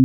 In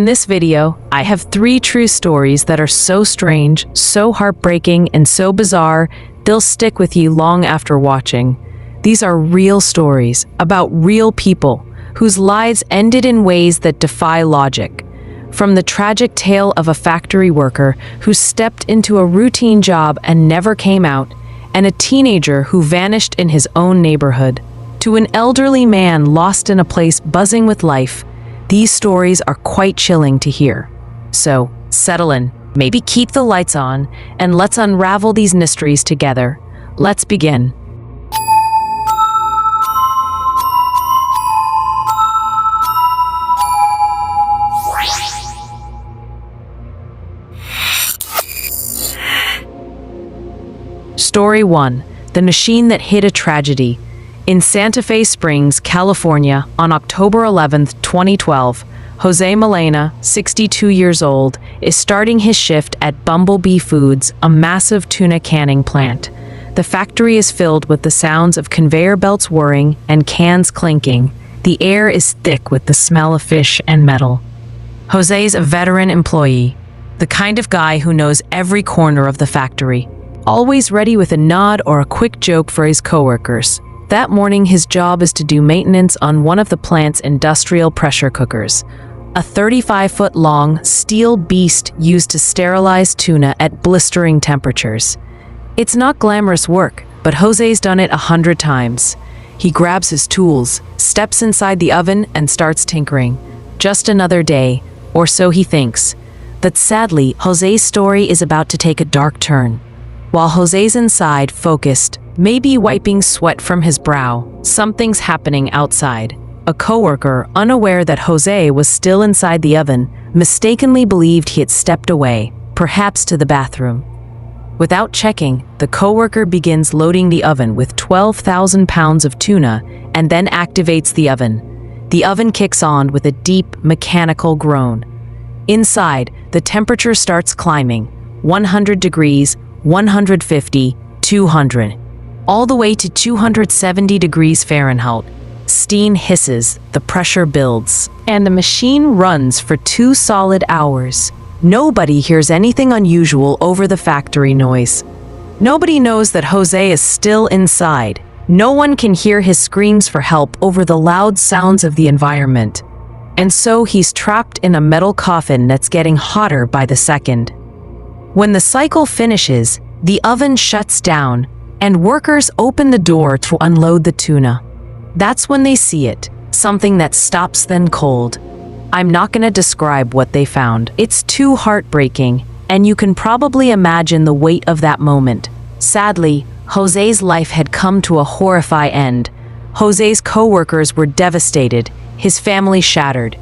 this video, I have 3 true stories that are so strange, so heartbreaking, and so bizarre, they'll stick with you long after watching. These are real stories about real people whose lives ended in ways that defy logic. From the tragic tale of a factory worker who stepped into a routine job and never came out, and a teenager who vanished in his own neighborhood, to an elderly man lost in a place buzzing with life, these stories are quite chilling to hear. So, settle in, maybe keep the lights on, and let's unravel these mysteries together. Let's begin. Story 1. The machine that hid a tragedy. In Santa Fe Springs, California, on October 11, 2012, Jose Malena, 62 years old, is starting his shift at Bumblebee Foods, a massive tuna canning plant. The factory is filled with the sounds of conveyor belts whirring and cans clinking. The air is thick with the smell of fish and metal. Jose's a veteran employee, the kind of guy who knows every corner of the factory, always ready with a nod or a quick joke for his coworkers. That morning, his job is to do maintenance on one of the plant's industrial pressure cookers, a 35-foot-long steel beast used to sterilize tuna at blistering temperatures. It's not glamorous work, but Jose's done it 100 times. He grabs his tools, steps inside the oven, and starts tinkering. Just another day, or so he thinks. But sadly, Jose's story is about to take a dark turn. While Jose's inside, focused, maybe wiping sweat from his brow, something's happening outside. A coworker, unaware that Jose was still inside the oven, mistakenly believed he had stepped away, perhaps to the bathroom. Without checking, the coworker begins loading the oven with 12,000 pounds of tuna and then activates the oven. The oven kicks on with a deep, mechanical groan. Inside, the temperature starts climbing, 100 degrees, 150, 200. All the way to 270 degrees Fahrenheit. Steam hisses, the pressure builds, and the machine runs for 2 solid hours. Nobody hears anything unusual over the factory noise. Nobody knows that Jose is still inside. No one can hear his screams for help over the loud sounds of the environment. And so he's trapped in a metal coffin that's getting hotter by the second. When the cycle finishes, the oven shuts down, and workers open the door to unload the tuna. That's when they see it, something that stops them cold. I'm not going to describe what they found. It's too heartbreaking, and you can probably imagine the weight of that moment. Sadly, Jose's life had come to a horrifying end. Jose's co-workers were devastated, his family shattered.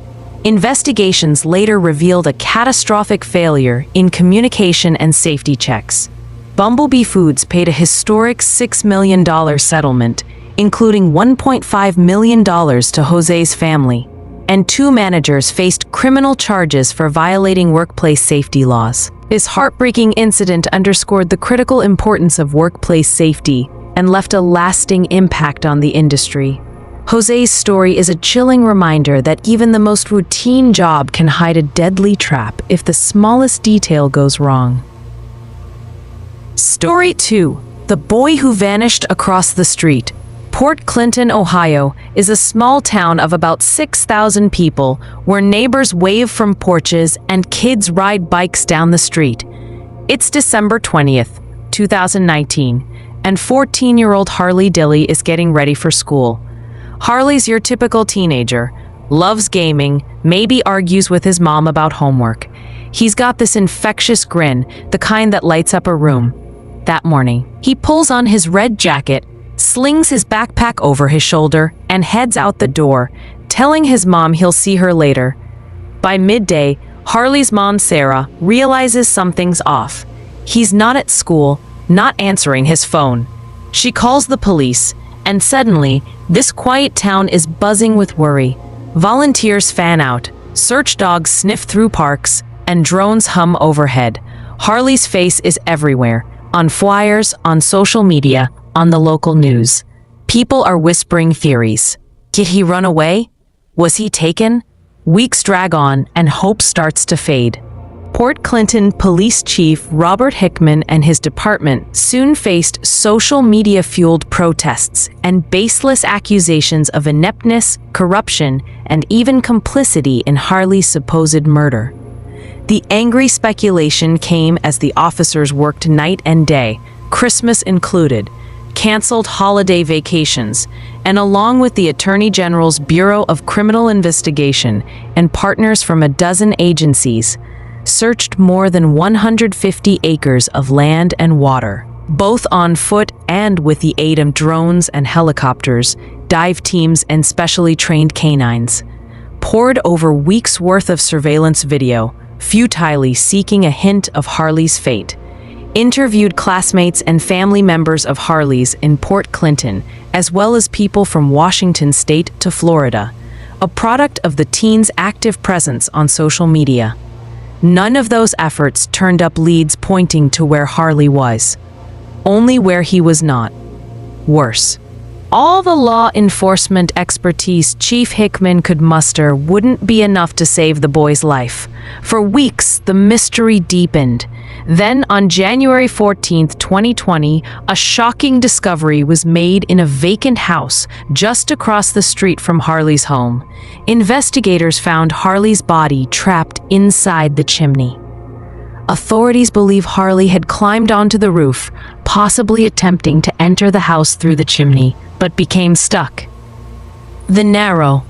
Investigations later revealed a catastrophic failure in communication and safety checks. Bumblebee Foods paid a historic $6 million settlement, including $1.5 million to Jose's family, and 2 managers faced criminal charges for violating workplace safety laws. This heartbreaking incident underscored the critical importance of workplace safety and left a lasting impact on the industry. Jose's story is a chilling reminder that even the most routine job can hide a deadly trap if the smallest detail goes wrong. Story 2. The Boy Who Vanished Across the Street. Port Clinton, Ohio, is a small town of about 6,000 people where neighbors wave from porches and kids ride bikes down the street. It's December 20th, 2019, and 14-year-old Harley Dilly is getting ready for school. Harley's your typical teenager, loves gaming, maybe argues with his mom about homework. He's got this infectious grin, the kind that lights up a room. That morning, he pulls on his red jacket, slings his backpack over his shoulder, and heads out the door, telling his mom he'll see her later. By midday, Harley's mom, Sarah, realizes something's off. He's not at school, not answering his phone. She calls the police, and suddenly, this quiet town is buzzing with worry. Volunteers fan out, search dogs sniff through parks, and drones hum overhead. Harley's face is everywhere, On flyers, on social media, on the local news. People are whispering theories. Did he run away? Was he taken? Weeks drag on and hope starts to fade. Port Clinton Police Chief Robert Hickman and his department soon faced social media-fueled protests and baseless accusations of ineptness, corruption, and even complicity in Harley's supposed murder. The angry speculation came as the officers worked night and day, Christmas included, canceled holiday vacations, and along with the Attorney General's Bureau of Criminal Investigation and partners from a dozen agencies, searched more than 150 acres of land and water, both on foot and with the aid of drones and helicopters, dive teams and specially trained canines, pored over weeks' worth of surveillance video, futilely seeking a hint of Harley's fate, interviewed classmates and family members of Harley's in Port Clinton, as well as people from Washington state to Florida, a product of the teen's active presence on social media. None of those efforts turned up leads pointing to where Harley was, only where he was not. Worse, all the law enforcement expertise Chief Hickman could muster wouldn't be enough to save the boy's life. For weeks, the mystery deepened. Then, on January 14, 2020, a shocking discovery was made in a vacant house just across the street from Harley's home. Investigators found Harley's body trapped inside the chimney. Authorities believe Harley had climbed onto the roof, possibly attempting to enter the house through the chimney, but became stuck. The narrow,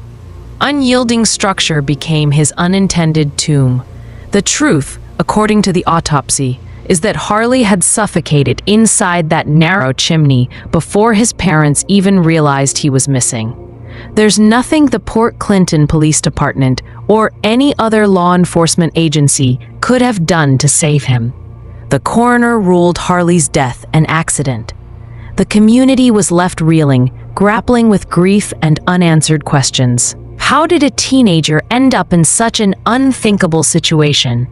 unyielding structure became his unintended tomb. The truth, according to the autopsy, is that Harley had suffocated inside that narrow chimney before his parents even realized he was missing. There's nothing the Port Clinton Police Department or any other law enforcement agency could have done to save him. The coroner ruled Harley's death an accident. The community was left reeling, grappling with grief and unanswered questions. How did a teenager end up in such an unthinkable situation?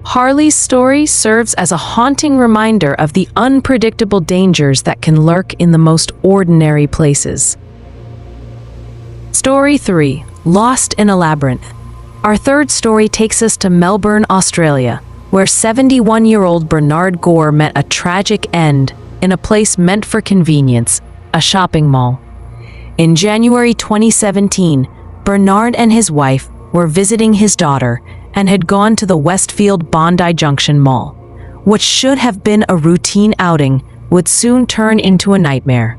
Harley's story serves as a haunting reminder of the unpredictable dangers that can lurk in the most ordinary places. Story 3. Lost in a Labyrinth. Our third story takes us to Melbourne, Australia, where 71-year-old Bernard Gore met a tragic end in a place meant for convenience, a shopping mall. In January 2017, Bernard and his wife were visiting his daughter and had gone to the Westfield Bondi Junction Mall. What should have been a routine outing would soon turn into a nightmare.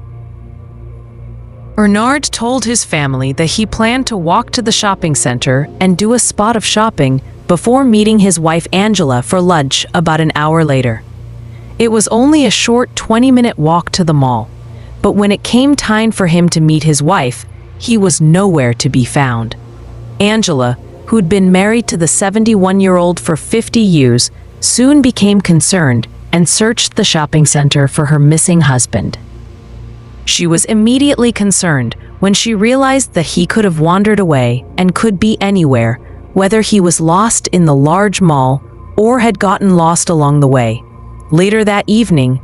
Bernard told his family that he planned to walk to the shopping center and do a spot of shopping before meeting his wife Angela for lunch about an hour later. It was only a short 20-minute walk to the mall, but when it came time for him to meet his wife, he was nowhere to be found. Angela, who'd been married to the 71-year-old for 50 years, soon became concerned and searched the shopping center for her missing husband. She was immediately concerned when she realized that he could have wandered away and could be anywhere, whether he was lost in the large mall or had gotten lost along the way. Later that evening,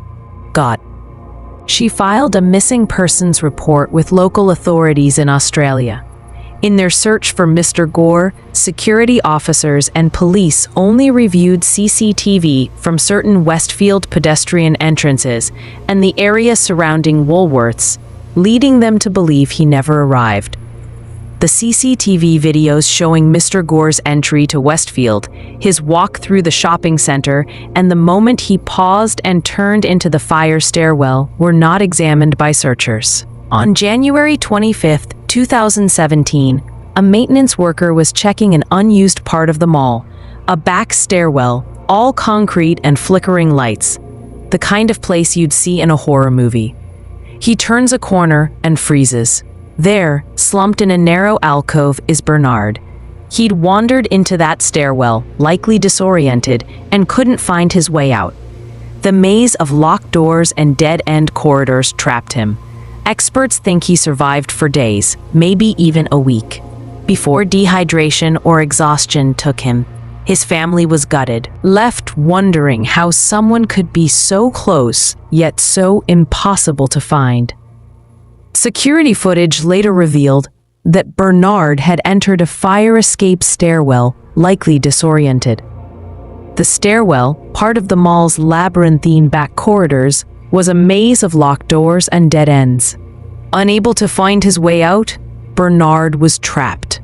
she filed a missing persons report with local authorities in Australia. In their search for Mr. Gore, security officers and police only reviewed CCTV from certain Westfield pedestrian entrances and the area surrounding Woolworths, leading them to believe he never arrived. The CCTV videos showing Mr. Gore's entry to Westfield, his walk through the shopping center, and the moment he paused and turned into the fire stairwell were not examined by searchers. On January 25, 2017, a maintenance worker was checking an unused part of the mall, a back stairwell, all concrete and flickering lights, the kind of place you'd see in a horror movie. He turns a corner and freezes. There, slumped in a narrow alcove, is Bernard. He'd wandered into that stairwell, likely disoriented, and couldn't find his way out. The maze of locked doors and dead-end corridors trapped him. Experts think he survived for days, maybe even a week, before dehydration or exhaustion took him. His family was gutted, left wondering how someone could be so close, yet so impossible to find. Security footage later revealed that Bernard had entered a fire escape stairwell, likely disoriented. The stairwell, part of the mall's labyrinthine back corridors, was a maze of locked doors and dead ends. Unable to find his way out, Bernard was trapped.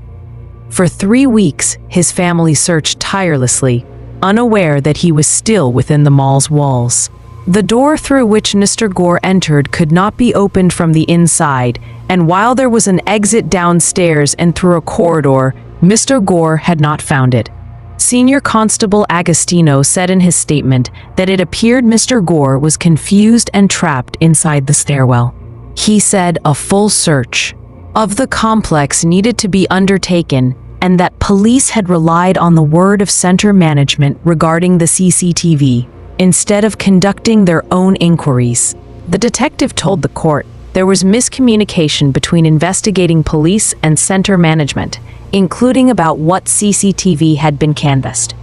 For 3 weeks, his family searched tirelessly, unaware that he was still within the mall's walls. The door through which Mr. Gore entered could not be opened from the inside, and while there was an exit downstairs and through a corridor, Mr. Gore had not found it. Senior Constable Agostino said in his statement that it appeared Mr. Gore was confused and trapped inside the stairwell. He said a full search of the complex needed to be undertaken and that police had relied on the word of center management regarding the CCTV instead of conducting their own inquiries. The detective told the court there was miscommunication between investigating police and center management, including about what CCTV had been canvassed.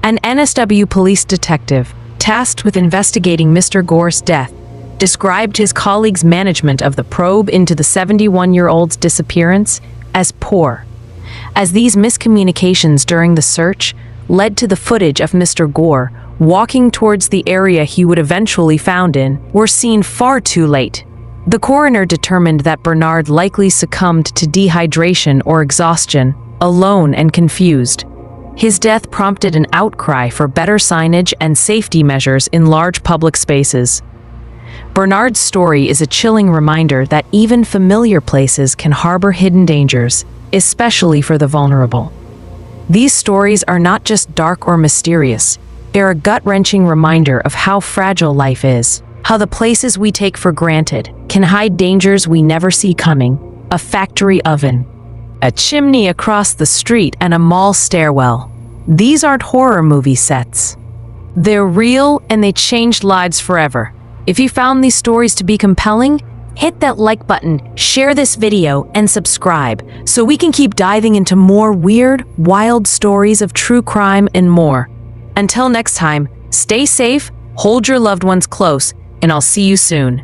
An NSW police detective, tasked with investigating Mr. Gore's death, described his colleague's management of the probe into the 71-year-old's disappearance as poor, as these miscommunications during the search led to the footage of Mr. Gore walking towards the area he would eventually found in were seen far too late. The coroner determined that Bernard likely succumbed to dehydration or exhaustion, alone and confused. His death prompted an outcry for better signage and safety measures in large public spaces. Bernard's story is a chilling reminder that even familiar places can harbor hidden dangers, especially for the vulnerable. These stories are not just dark or mysterious, they're a gut-wrenching reminder of how fragile life is. How the places we take for granted can hide dangers we never see coming. A factory oven, a chimney across the street, and a mall stairwell. These aren't horror movie sets. They're real and they changed lives forever. If you found these stories to be compelling, hit that like button, share this video, and subscribe so we can keep diving into more weird, wild stories of true crime and more. Until next time, stay safe, hold your loved ones close, and I'll see you soon.